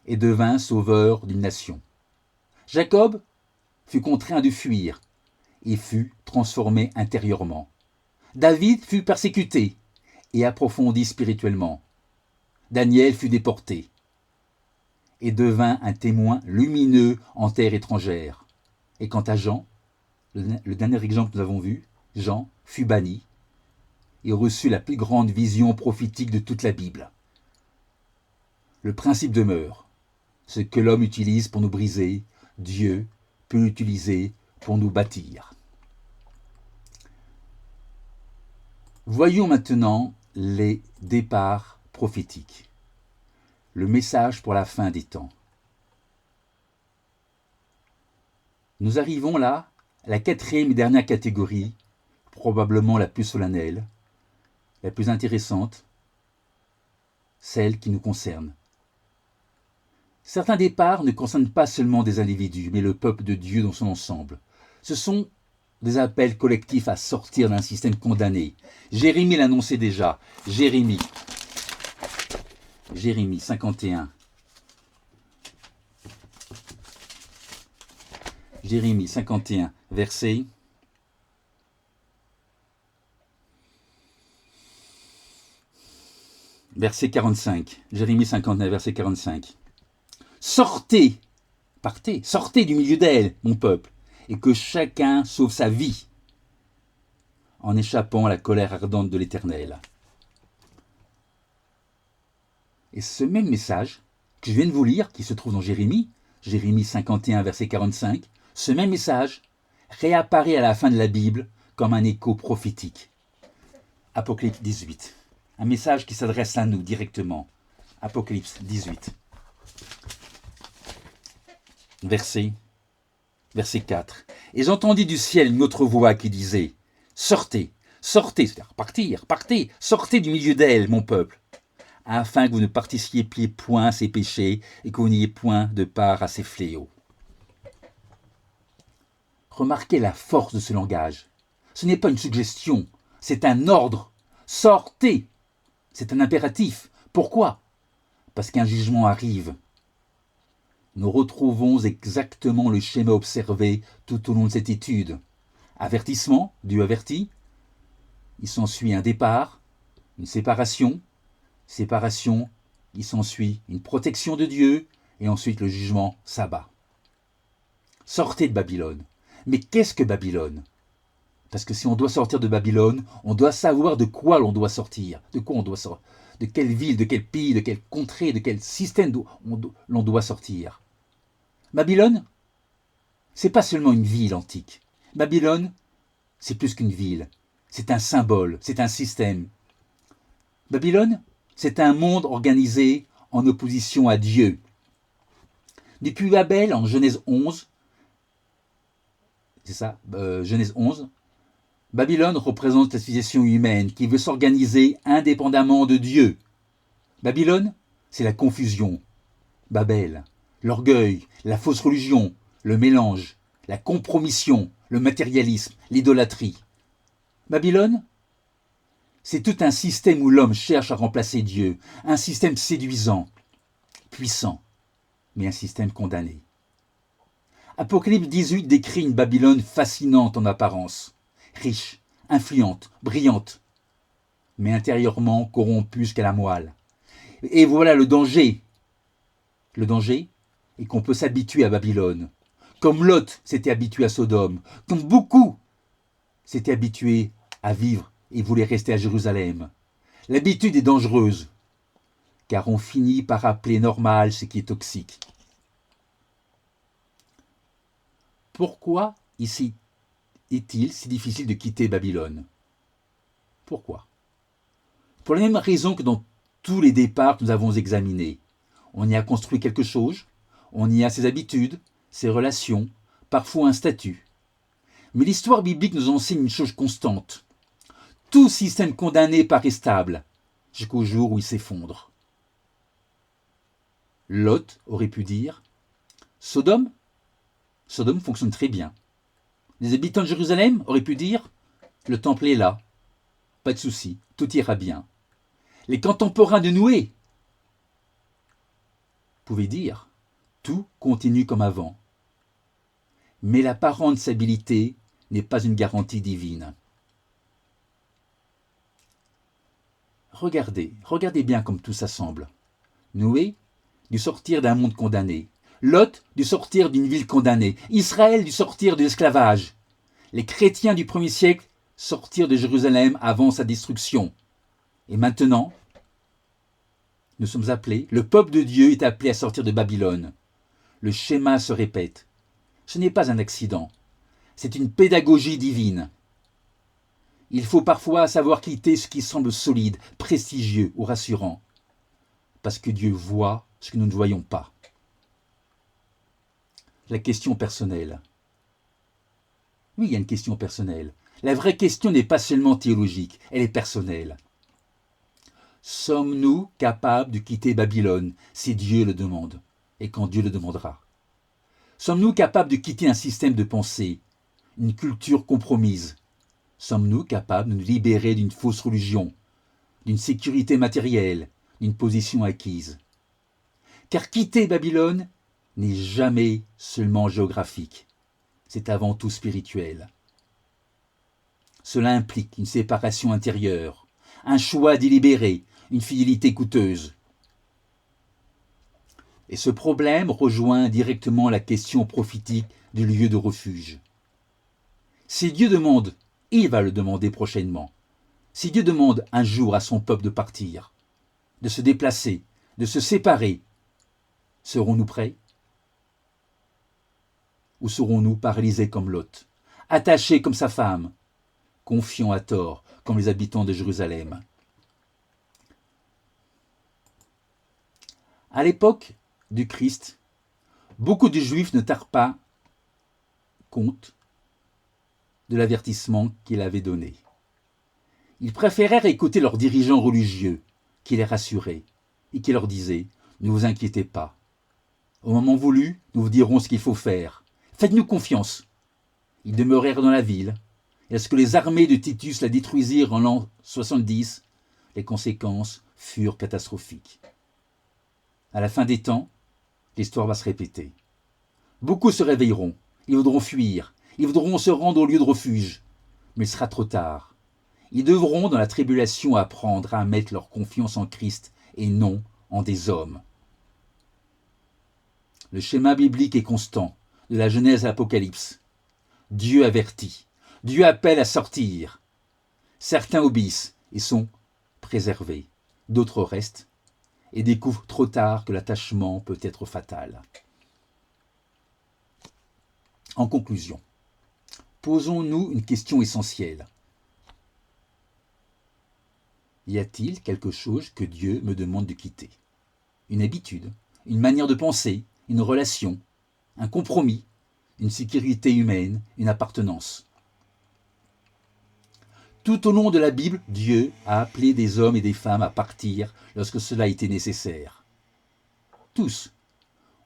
A: et devint sauveur d'une nation. Jacob fut contraint de fuir et fut transformé intérieurement. David fut persécuté et approfondi spirituellement. Daniel fut déporté et devint un témoin lumineux en terre étrangère. Et quant à Jean, le dernier exemple que nous avons vu, Jean fut banni et reçut la plus grande vision prophétique de toute la Bible. Le principe demeure. Ce que l'homme utilise pour nous briser, Dieu peut l'utiliser pour nous bâtir. Voyons maintenant les départs prophétiques. Le message pour la fin des temps. Nous arrivons là à la 4e et dernière catégorie, probablement la plus solennelle, la plus intéressante, celle qui nous concerne. Certains départs ne concernent pas seulement des individus, mais le peuple de Dieu dans son ensemble. Ce sont des appels collectifs à sortir d'un système condamné. Jérémie l'annonçait déjà. Jérémie 51. Jérémie 51, verset 45. Jérémie 51, verset 45. Sortez, partez, sortez du milieu d'elle, mon peuple, et que chacun sauve sa vie en échappant à la colère ardente de l'Éternel. Et ce même message que je viens de vous lire, qui se trouve dans Jérémie 51, verset 45, ce même message réapparaît à la fin de la Bible comme un écho prophétique. Apocalypse 18, un message qui s'adresse à nous directement. Apocalypse 18, verset 4. Et j'entendis du ciel une autre voix qui disait « Sortez, sortez, c'est-à-dire partez, sortez du milieu d'elle, mon peuple, afin que vous ne participiez point à ses péchés et que vous n'ayez point de part à ses fléaux. » Remarquez la force de ce langage. Ce n'est pas une suggestion, c'est un ordre. Sortez. C'est un impératif. Pourquoi ? Parce qu'un jugement arrive. Nous retrouvons exactement le schéma observé tout au long de cette étude. Avertissement, Dieu avertit. Il s'ensuit un départ, une séparation. Séparation, il s'ensuit une protection de Dieu et ensuite le jugement s'abat. Sortez de Babylone. Mais qu'est-ce que Babylone ? Parce que si on doit sortir de Babylone, on doit savoir de quoi l'on doit sortir. De quoi on doit sortir ? De quelle ville, de quel pays, de quelle contrée, de quel système l'on doit sortir. Babylone, c'est pas seulement une ville antique. Babylone, c'est plus qu'une ville. C'est un symbole, c'est un système. Babylone, c'est un monde organisé en opposition à Dieu. Depuis Babel, en Genèse 11, c'est ça, Genèse 11, Babylone représente la civilisation humaine qui veut s'organiser indépendamment de Dieu. Babylone, c'est la confusion. Babel, l'orgueil, la fausse religion, le mélange, la compromission, le matérialisme, l'idolâtrie. Babylone, c'est tout un système où l'homme cherche à remplacer Dieu, un système séduisant, puissant, mais un système condamné. Apocalypse 18 décrit une Babylone fascinante en apparence, riche, influente, brillante, mais intérieurement corrompue jusqu'à la moelle. Et voilà le danger. Le danger est qu'on peut s'habituer à Babylone, comme Lot s'était habitué à Sodome, comme beaucoup s'étaient habitués à vivre et voulaient rester à Jérusalem. L'habitude est dangereuse, car on finit par appeler normal ce qui est toxique. Pourquoi ici est-il si difficile de quitter Babylone? Pourquoi? Pour la même raison que dans tous les départs que nous avons examinés. On y a construit quelque chose, on y a ses habitudes, ses relations, parfois un statut. Mais l'histoire biblique nous enseigne une chose constante. Tout système condamné paraît stable, jusqu'au jour où il s'effondre. Lot aurait pu dire « Sodome fonctionne très bien. » Les habitants de Jérusalem auraient pu dire « Le temple est là, pas de souci, tout ira bien. » Les contemporains de Noé pouvaient dire « Tout continue comme avant. » Mais l'apparente stabilité n'est pas une garantie divine. Regardez bien comme tout ça semble. Noé dut sortir d'un monde condamné. Lot dut sortir d'une ville condamnée. Israël dut sortir de l'esclavage. Les chrétiens du 1er siècle sortirent de Jérusalem avant sa destruction. Et maintenant, nous sommes appelés, le peuple de Dieu est appelé à sortir de Babylone. Le schéma se répète. Ce n'est pas un accident, c'est une pédagogie divine. Il faut parfois savoir quitter ce qui semble solide, prestigieux ou rassurant, parce que Dieu voit ce que nous ne voyons pas. La question personnelle. Oui, il y a une question personnelle. La vraie question n'est pas seulement théologique, elle est personnelle. Sommes-nous capables de quitter Babylone si Dieu le demande, et quand Dieu le demandera? Sommes-nous capables de quitter un système de pensée, une culture compromise? Sommes-nous capables de nous libérer d'une fausse religion, d'une sécurité matérielle, d'une position acquise? Car quitter Babylone n'est jamais seulement géographique, c'est avant tout spirituel. Cela implique une séparation intérieure, un choix délibéré, une fidélité coûteuse. Et ce problème rejoint directement la question prophétique du lieu de refuge. Si Dieu demande, il va le demander prochainement. Si Dieu demande un jour à son peuple de partir, de se déplacer, de se séparer, serons-nous prêts? Ou serons-nous paralysés comme Lot, attachés comme sa femme, confiants à tort comme les habitants de Jérusalem? À l'époque du Christ, beaucoup de Juifs ne tinrent pas compte de l'avertissement qu'il avait donné. Ils préférèrent écouter leurs dirigeants religieux qui les rassuraient et qui leur disaient « Ne vous inquiétez pas. Au moment voulu, nous vous dirons ce qu'il faut faire. Faites-nous confiance. » Ils demeurèrent dans la ville. Et lorsque les armées de Titus la détruisirent en l'an 70, les conséquences furent catastrophiques. À la fin des temps, l'histoire va se répéter. Beaucoup se réveilleront, ils voudront fuir, ils voudront se rendre au lieu de refuge, mais il sera trop tard. Ils devront, dans la tribulation, apprendre à mettre leur confiance en Christ et non en des hommes. Le schéma biblique est constant, de la Genèse à l'Apocalypse. Dieu avertit, Dieu appelle à sortir. Certains obéissent et sont préservés, d'autres restent et découvrent trop tard que l'attachement peut être fatal. En conclusion, posons-nous une question essentielle. Y a-t-il quelque chose que Dieu me demande de quitter? Une habitude, une manière de penser, une relation, un compromis, une sécurité humaine, une appartenance? Tout au long de la Bible, Dieu a appelé des hommes et des femmes à partir lorsque cela était nécessaire. Tous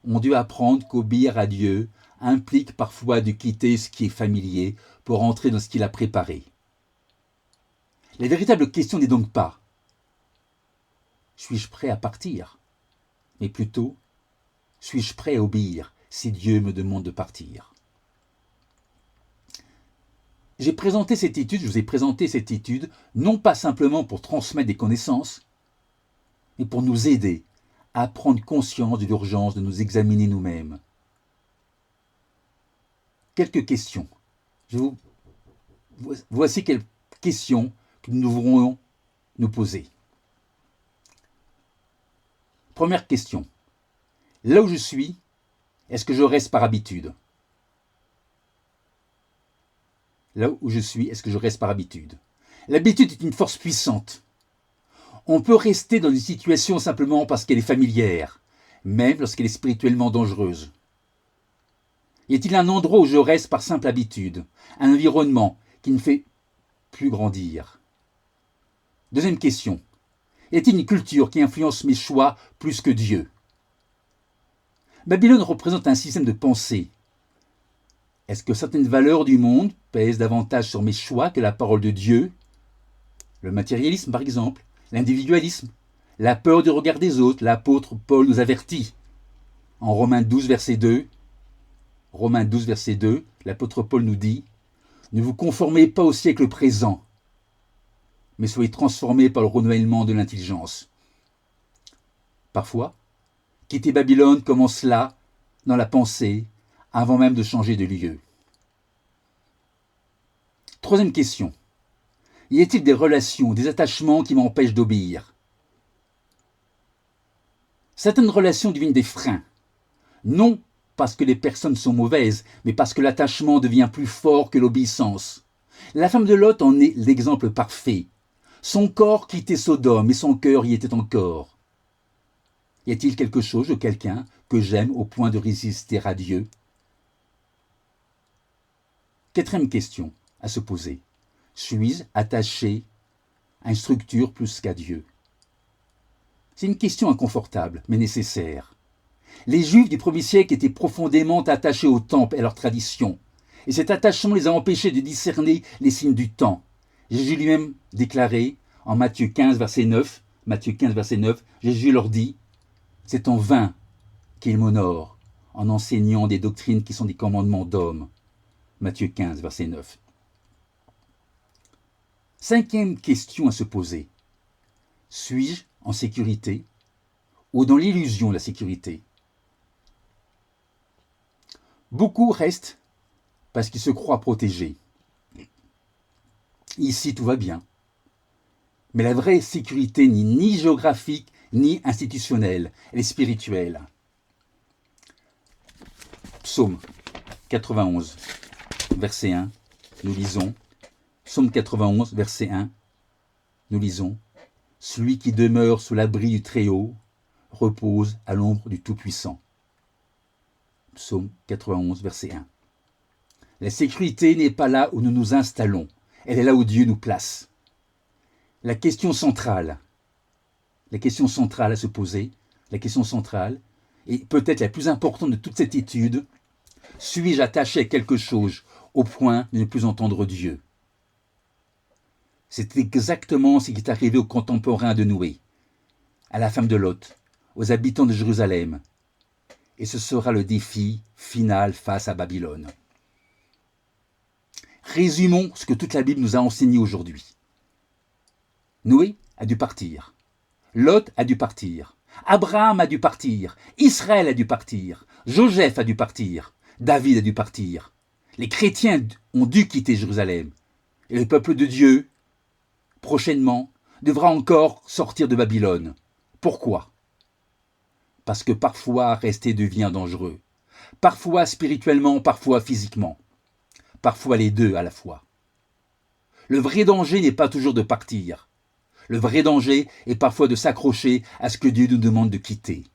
A: ont dû apprendre qu'obéir à Dieu implique parfois de quitter ce qui est familier pour entrer dans ce qu'il a préparé. La véritable question n'est donc pas « suis-je prêt à partir ?» mais plutôt « suis-je prêt à obéir si Dieu me demande de partir ?» Je vous ai présenté cette étude non pas simplement pour transmettre des connaissances, mais pour nous aider à prendre conscience de l'urgence de nous examiner nous-mêmes. Quelques questions. Voici quelques questions que nous devrons nous poser. Première question. Là où je suis, est-ce que je reste par habitude ? Là où je suis, est-ce que je reste par habitude ? L'habitude est une force puissante. On peut rester dans une situation simplement parce qu'elle est familière, même lorsqu'elle est spirituellement dangereuse. Y a-t-il un endroit où je reste par simple habitude, un environnement qui me fait plus grandir ? Deuxième question. Y a-t-il une culture qui influence mes choix plus que Dieu ? Babylone représente un système de pensée. Est-ce que certaines valeurs du monde pèsent davantage sur mes choix que la parole de Dieu ? Le matérialisme, par exemple, l'individualisme, la peur du regard des autres. L'apôtre Paul nous avertit. En Romains 12, verset 2, l'apôtre Paul nous dit « Ne vous conformez pas au siècle présent, mais soyez transformés par le renouvellement de l'intelligence. » Parfois, quitter Babylone commence là, dans la pensée, avant même de changer de lieu. Troisième question. Y a-t-il des relations, des attachements qui m'empêchent d'obéir ? Certaines relations deviennent des freins. Non parce que les personnes sont mauvaises, mais parce que l'attachement devient plus fort que l'obéissance. La femme de Lot en est l'exemple parfait. Son corps quittait Sodome et son cœur y était encore. Y a-t-il quelque chose ou quelqu'un que j'aime au point de résister à Dieu ? Quatrième question à se poser. Suis-je attaché à une structure plus qu'à Dieu ? C'est une question inconfortable, mais nécessaire. Les Juifs du 1er siècle étaient profondément attachés au temple et à leurs traditions. Et cet attachement les a empêchés de discerner les signes du temps. Jésus lui-même déclarait en Matthieu 15, verset 9, Jésus leur dit « C'est en vain qu'ils m'honorent en enseignant des doctrines qui sont des commandements d'hommes. » Matthieu 15, verset 9. Cinquième question à se poser. Suis-je en sécurité ou dans l'illusion de la sécurité ? Beaucoup restent parce qu'ils se croient protégés. Ici, tout va bien. Mais la vraie sécurité n'est ni géographique ni institutionnelle, elle est spirituelle. Psaume 91, verset 1, nous lisons. Psaume 91, verset 1, nous lisons. Celui qui demeure sous l'abri du Très-Haut repose à l'ombre du Tout-Puissant. Psaume 91, verset 1. La sécurité n'est pas là où nous nous installons, elle est là où Dieu nous place. La question centrale à se poser, la question centrale, et peut-être la plus importante de toute cette étude, suis-je attaché à quelque chose au point de ne plus entendre Dieu ? C'est exactement ce qui est arrivé aux contemporains de Noé, à la femme de Lot, aux habitants de Jérusalem. Et ce sera le défi final face à Babylone. Résumons ce que toute la Bible nous a enseigné aujourd'hui. Noé a dû partir. Lot a dû partir. Abraham a dû partir. Israël a dû partir. Joseph a dû partir. David a dû partir. Les chrétiens ont dû quitter Jérusalem. Et le peuple de Dieu, prochainement, devra encore sortir de Babylone. Pourquoi ? Parce que parfois rester devient dangereux. Parfois spirituellement, parfois physiquement. Parfois les deux à la fois. Le vrai danger n'est pas toujours de partir. Le vrai danger est parfois de s'accrocher à ce que Dieu nous demande de quitter.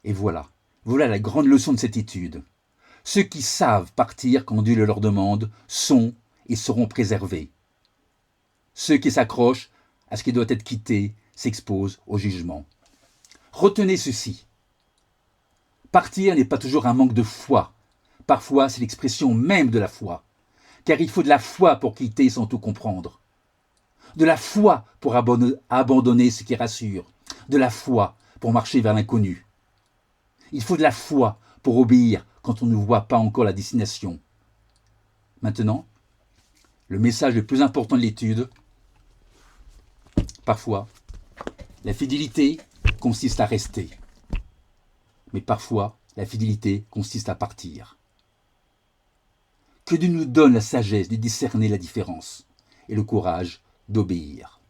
A: Et voilà la grande leçon de cette étude. Ceux qui savent partir quand Dieu le leur demande sont et seront préservés. Ceux qui s'accrochent à ce qui doit être quitté s'exposent au jugement. Retenez ceci. Partir n'est pas toujours un manque de foi. Parfois, c'est l'expression même de la foi. Car il faut de la foi pour quitter sans tout comprendre. De la foi pour abandonner ce qui rassure. De la foi pour marcher vers l'inconnu. Il faut de la foi pour obéir quand on ne voit pas encore la destination. Maintenant, le message le plus important de l'étude, parfois, la fidélité consiste à rester. Mais parfois, la fidélité consiste à partir. Que Dieu nous donne la sagesse de discerner la différence et le courage d'obéir.